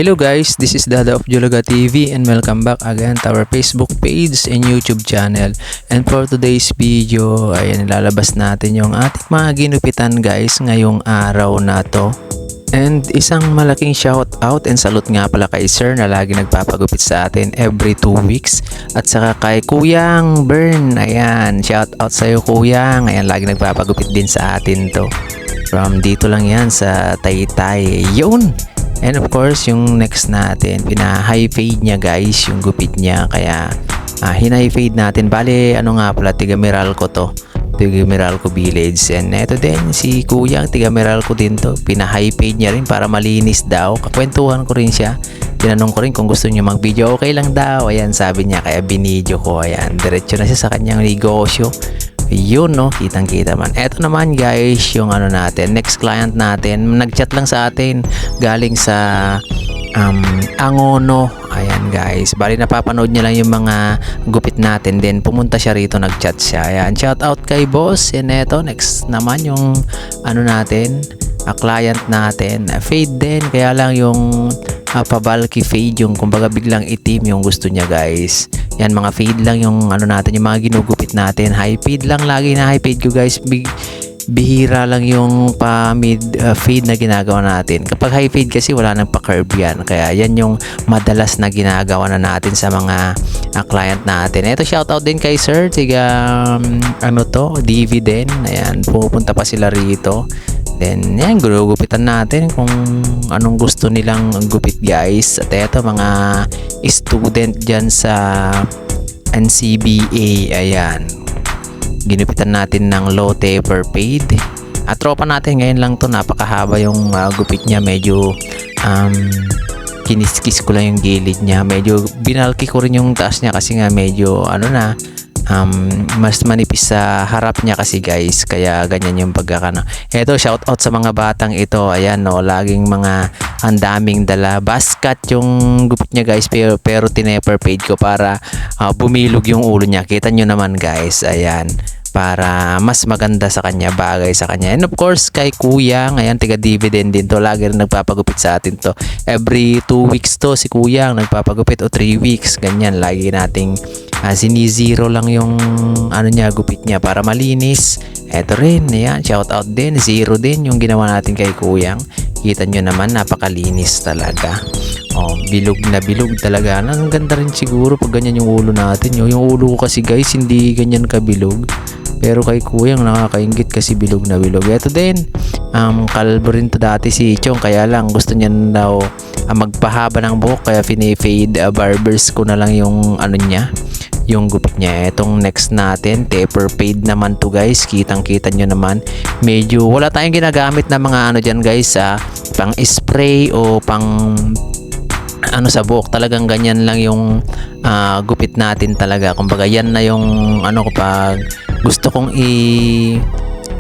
Hello guys, this is Dada of Jologa TV and welcome back again to our Facebook page and YouTube channel. And for today's video, ayan, ilalabas natin yung ating mga ginupitan guys ngayong araw na to. And isang malaking shout out and salute nga pala kay Sir na lagi nagpapagupit sa atin every 2 weeks. At saka kay Kuyang Bern, ayan, shout out sa'yo Kuyang, ayan, lagi nagpapagupit din sa atin to. From dito lang yan sa Taytay, yun! And of course, yung next natin, pina-high fade niya guys, yung gupit niya. Kaya, hina-high fade natin. Bale, ano nga pala, tiga Meralco to. Tiga Meralco Village. And eto din, si Kuya, tiga Meralco din to. Pina-high fade niya rin para malinis daw. Kakwentuhan ko rin siya. Tinanong ko rin kung gusto niya mag-video, okay lang daw. Ayan, sabi niya, kaya binidyo ko. Ayan, diretso na siya sa kanyang negosyo. Yun, no, kitang kita man. Eto naman guys, yung ano natin, next client natin, nagchat lang sa atin galing sa Angono. Ayan guys, bali napapanood niya lang yung mga gupit natin, then pumunta siya rito, nagchat siya. Ayan, shout out kay boss. And eto, next naman yung ano natin, client natin, fade din, kaya lang yung pa-bulky fade, yung kumbaga biglang itim yung gusto niya guys. Yan, mga fade lang yung ano natin, yung mga ginugupit natin. High fade lang, lagi na high fade ko guys. Bihira lang yung pa mid fade na ginagawa natin. Kapag high fade kasi wala nang pa-curve yan. Kaya yan yung madalas na ginagawa na natin sa mga client natin. Ito, shoutout din kay Sir, tiga ano to, Dividend. Ayan, pupunta pa sila rito. Then, yan, gugupitan natin kung anong gusto nilang gupit guys. At eto, mga student dyan sa NCBA, ayan. Ginupitan natin ng low taper fade. At tropa natin ngayon lang to, napakahaba yung gupit niya. Medyo kiniskis ko lang yung gilid niya. Medyo binalki ko rin yung taas niya kasi nga medyo ano na, mas manipis sa harap niya kasi guys, kaya ganyan yung pagkakano. Eto, shout out sa mga batang ito. Ayan, no, laging mga ang daming dala basket yung gupit niya guys, pero tineper fade ko para bumilog yung ulo niya. Kita nyo naman guys, ayan, para mas maganda sa kanya, bagay sa kanya. And of course kay Kuya, ngayon tiga Dividend din to, lagi rin nagpapagupit sa atin to. Every 2 weeks to si Kuya nagpapagupit, o 3 weeks, ganyan. Lagi nating sinizero lang yung ano niya, gupit niya para malinis. Eto rin, ayan, shout out din, zero din yung ginawa natin kay Kuyang. Kita nyo naman, napakalinis talaga. Bilog na bilog talaga. Ang ganda rin siguro pag ganyan yung ulo natin. Yung ulo ko kasi guys, hindi ganyan kabilog. Pero kay Kuyang nakakaingit kasi bilog na bilog. Ito din, kalbo rin to dati si Chong, kaya lang gusto niya daw magpahaba ng buhok, kaya fade barbers ko na lang yung ano niya, yung gupit niya. Etong next natin, taper fade naman to guys. Kitang kita nyo naman, medyo wala tayong ginagamit na mga ano dyan guys, pang spray o pang ano sa buhok. Talagang ganyan lang yung gupit natin talaga. Kumbaga yan na yung ano, kapag gusto kong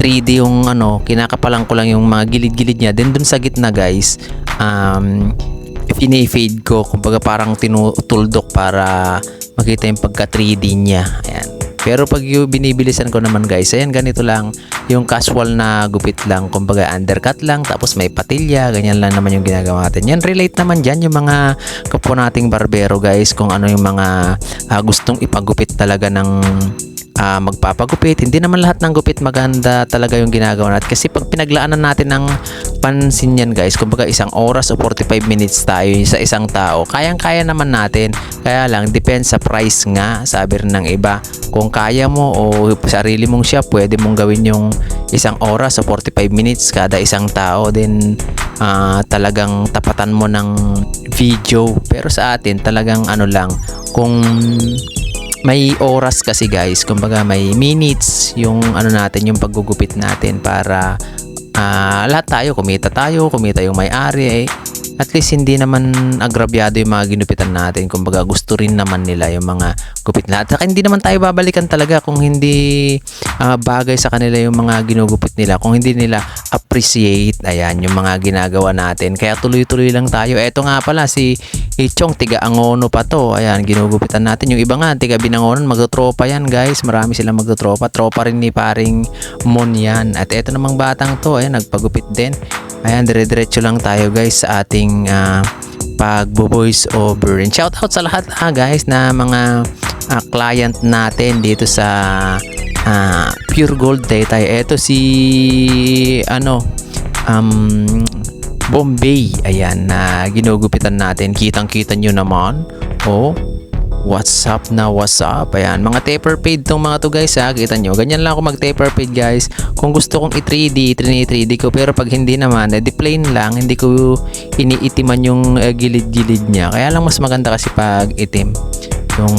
3D yung ano, kinakapalan ko lang yung mga gilid-gilid niya. Then dun sa gitna guys, fade ko, kumbaga parang tinutuldok para makita yung pagka 3D niya. Ayan. Pero pag yung binibilisan ko naman guys, ayan, ganito lang yung casual na gupit lang, kumbaga undercut lang, tapos may patilya, ganyan lang naman yung ginagawa natin. Yan, relate naman dyan yung mga kapwa nating barbero guys, kung ano yung mga gustong ipagupit talaga ng magpapagupit. Hindi naman lahat ng gupit maganda talaga yung ginagawa natin, kasi pag pinaglaanan natin ng pansin yan guys, kumbaga 1 oras o 45 minutes tayo sa isang tao, kayang-kaya naman natin. Kaya lang, depends sa price nga, sabi rin ng iba. Kung kaya mo o sarili mong shop, pwede mong gawin yung 1 oras o 45 minutes kada isang tao, then talagang tapatan mo ng video. Pero sa atin talagang ano lang, kung may oras kasi guys, kumbaga may minutes yung ano natin, yung paggugupit natin, para lahat tayo kumita yung may-ari, at least hindi naman agrabyado yung mga ginupitan natin. Kumbaga gusto rin naman nila yung mga gupit natin. At hindi naman tayo babalikan talaga kung hindi bagay sa kanila yung mga ginugupit nila, kung hindi nila appreciate, ayan, yung mga ginagawa natin. Kaya tuloy-tuloy lang tayo. Eto nga pala, si Chong, tiga Angono pa to. Ayan, ginugupitan natin. Yung iba nga, tiga Binangonan, magtotropa yan guys. Marami silang magtotropa. Tropa rin ni paring Mon yan. At eto namang batang to, ayan, nagpagupit din. Ayan, dire-diretso lang tayo guys sa ating pag-voice over. And shout out sa lahat guys na mga client natin dito sa Pure Gold Taytay. Ito si Bombay, ayan, na ginugupitan natin. Kitang-kita nyo naman. Oh, what's up na what's up. Ayan, mga taper fade tong mga to guys ha. Kita nyo, ganyan lang ako mag taper fade guys. Kung gusto kong i-3D, 3D ko. Pero pag hindi naman, di plain lang. Hindi ko iniitiman yung gilid-gilid niya. Kaya lang mas maganda kasi pag itim yung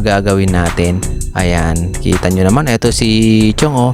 gagawin natin. Ayan, kita nyo naman. Ito si Chong, oh.